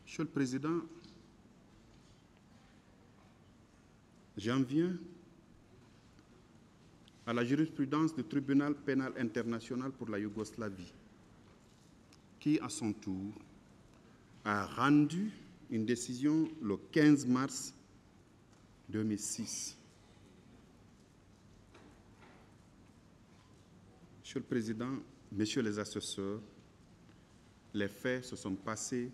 Monsieur le Président, j'en viens à la jurisprudence du Tribunal pénal international pour la Yougoslavie, qui, à son tour, a rendu une décision le 15 mars 2006. Monsieur le Président, Messieurs les assesseurs, les faits se sont passés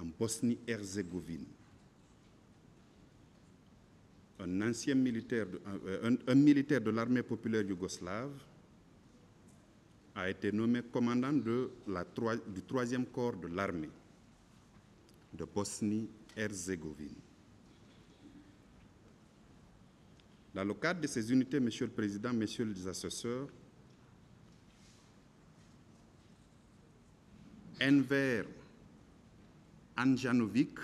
en Bosnie-Herzégovine. Un militaire de l'armée populaire yougoslave a été nommé commandant du 3e corps de l'armée de Bosnie-Herzégovine. Dans le cadre de ces unités, Monsieur le Président, Messieurs les assesseurs, Enver Anjanovic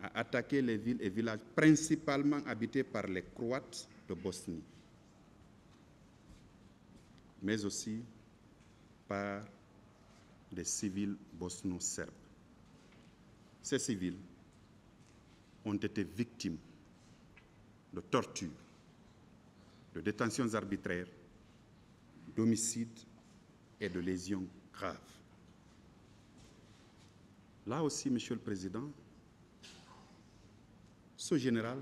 a attaqué les villes et villages principalement habités par les Croates de Bosnie, mais aussi par des civils bosno-serbes. Ces civils ont été victimes de tortures, de détentions arbitraires, d'homicides et de lésions graves. Là aussi, Monsieur le Président, ce général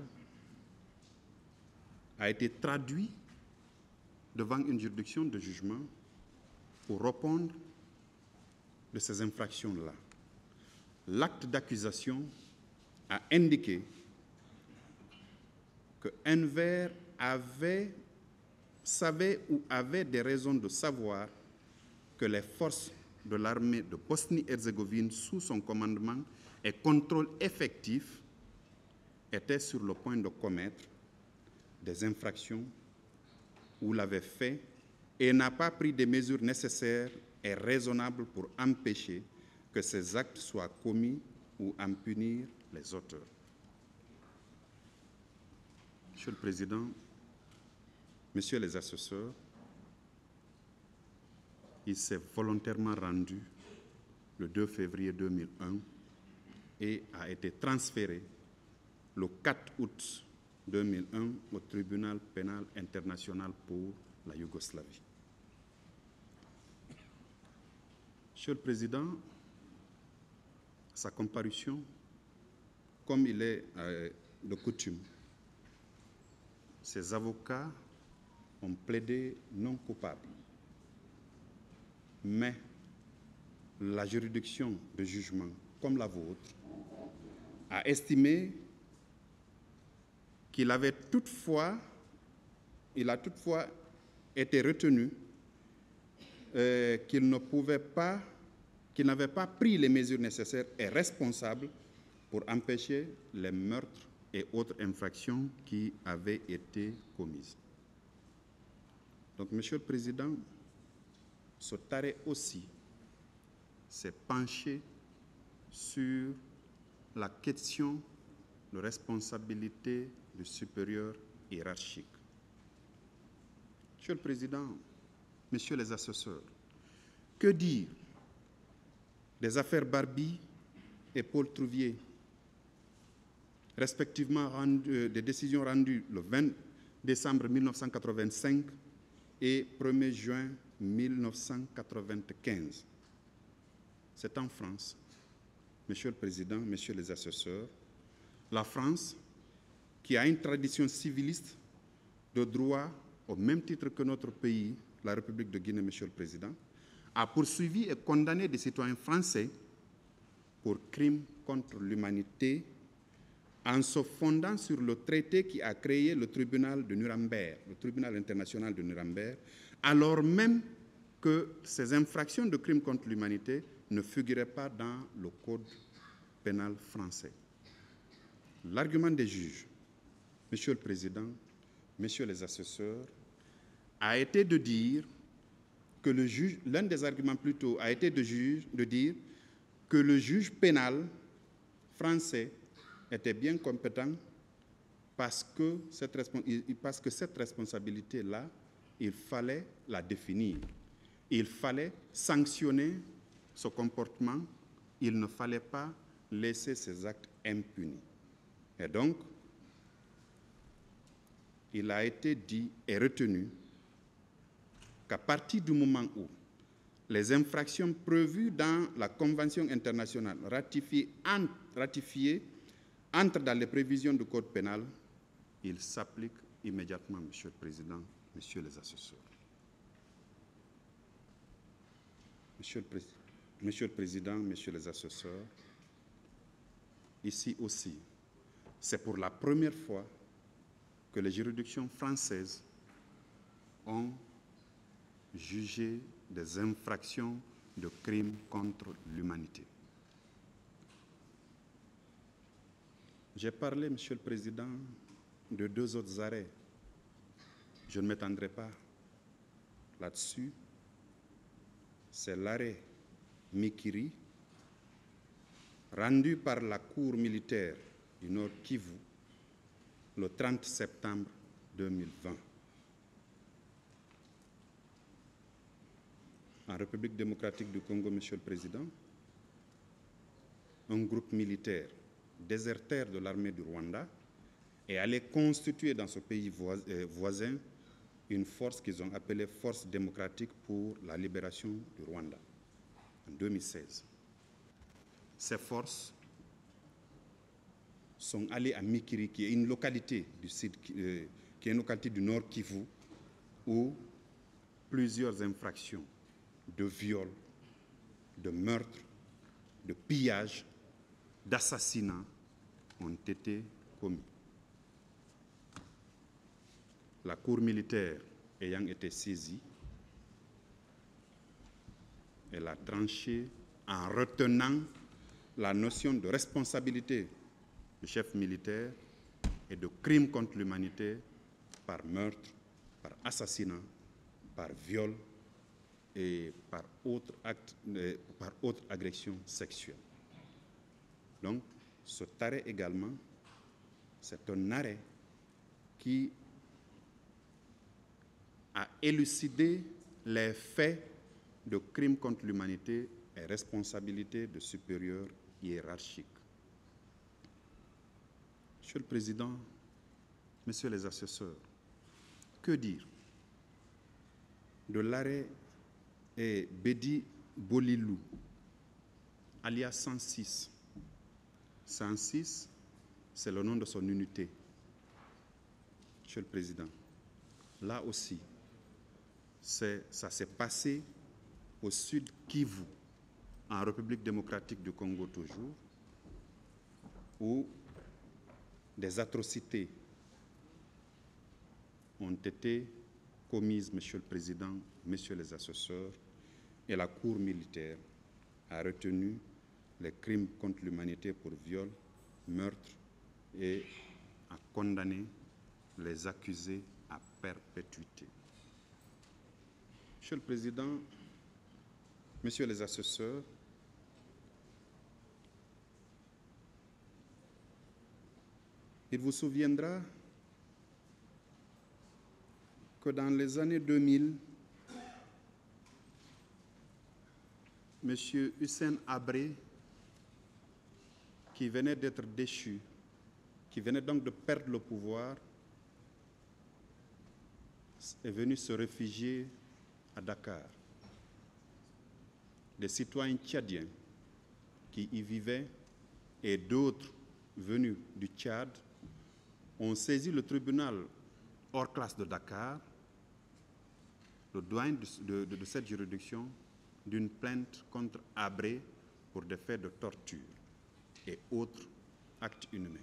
a été traduit devant une juridiction de jugement pour répondre de ces infractions-là. L'acte d'accusation a indiqué que Enver savait ou avait des raisons de savoir que les forces de l'armée de Bosnie-Herzégovine, sous son commandement et contrôle effectif, étaient sur le point de commettre des infractions ou l'avaient fait et n'a pas pris des mesures nécessaires et raisonnables pour empêcher que ces actes soient commis ou en punir les auteurs. Monsieur le Président, Messieurs les assesseurs, il s'est volontairement rendu le 2 février 2001 et a été transféré le 4 août 2001 au Tribunal pénal international pour la Yougoslavie. Monsieur le Président, sa comparution, comme il est de coutume, ses avocats ont plaidé non coupable. Mais la juridiction de jugement, comme la vôtre, a estimé qu'il a toutefois été retenu qu'il n'avait pas pris les mesures nécessaires et responsables pour empêcher les meurtres et autres infractions qui avaient été commises. Donc, Monsieur le Président, ce arrêt aussi s'est penché sur la question de responsabilité du supérieur hiérarchique. Monsieur le Président, Messieurs les assesseurs, que dire des affaires Barbie et Paul Trouvier, respectivement des décisions rendues le 20 décembre 1985 et 1er juin 1995. C'est en France, Monsieur le Président, Messieurs les assesseurs, la France, qui a une tradition civiliste de droit au même titre que notre pays, la République de Guinée, Monsieur le Président, a poursuivi et condamné des citoyens français pour crimes contre l'humanité en se fondant sur le traité qui a créé le tribunal de Nuremberg, le tribunal international de Nuremberg, alors même que ces infractions de crimes contre l'humanité ne figuraient pas dans le code pénal français. L'argument des juges, Monsieur le Président, Messieurs les assesseurs, a été de dire que le juge, l'un des arguments plutôt a été de dire que le juge pénal français était bien compétent parce que cette responsabilité-là, il fallait la définir. Il fallait sanctionner ce comportement, il ne fallait pas laisser ces actes impunis. Et donc, il a été dit et retenu qu'à partir du moment où les infractions prévues dans la Convention internationale ratifiée entrent dans les prévisions du Code pénal, il s'applique immédiatement, Monsieur le Président, Messieurs les assesseurs. Monsieur le Président, Messieurs les assesseurs, ici aussi, c'est pour la première fois que les juridictions françaises ont jugé des infractions de crimes contre l'humanité. J'ai parlé, Monsieur le Président, de 2 autres arrêts. Je ne m'étendrai pas là-dessus. C'est l'arrêt Mikiri, rendu par la Cour militaire du Nord Kivu le 30 septembre 2020. En République démocratique du Congo, Monsieur le Président, un groupe militaire déserteur de l'armée du Rwanda est allé constituer dans ce pays voisin une force qu'ils ont appelée Force démocratique pour la libération du Rwanda en 2016. Ces forces sont allées à Mikiri, qui est une localité du Nord Kivu, où plusieurs infractions de viol, de meurtre, de pillage, d'assassinat ont été commis. La cour militaire ayant été saisie, elle a tranché en retenant la notion de responsabilité du chef militaire et de crime contre l'humanité par meurtre, par assassinat, par viol et par autre agression sexuelle. Donc, cet arrêt également, c'est un arrêt qui a élucidé les faits de crimes contre l'humanité et responsabilité de supérieurs hiérarchiques. Monsieur le Président, Messieurs les assesseurs, que dire de l'arrêt Bédi Bolilou, alias 106. 106, c'est le nom de son unité. Monsieur le Président, là aussi, ça s'est passé au sud Kivu, en République démocratique du Congo toujours, où des atrocités ont été commises, Monsieur le Président, Messieurs les assesseurs, et la Cour militaire a retenu les crimes contre l'humanité pour viol, meurtre et a condamné les accusés à perpétuité. Monsieur le Président, Messieurs les assesseurs, il vous souviendra que dans les années 2000, M. Hissène Habré, qui venait d'être déchu, qui venait donc de perdre le pouvoir, est venu se réfugier à Dakar. Des citoyens tchadiens qui y vivaient et d'autres venus du Tchad ont saisi le tribunal hors classe de Dakar, le doyen de cette juridiction, d'une plainte contre Habré pour des faits de torture et autres actes inhumains.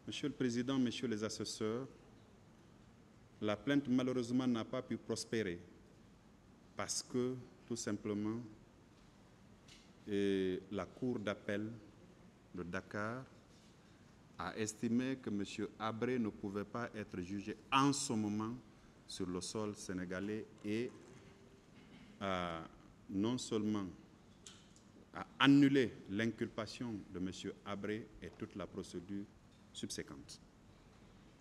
Monsieur le Président, Messieurs les assesseurs, la plainte malheureusement n'a pas pu prospérer parce que, tout simplement, la Cour d'appel de Dakar a estimé que M. Habré ne pouvait pas être jugé en ce moment sur le sol sénégalais et non seulement a annulé l'inculpation de M. Habré et toute la procédure subséquente.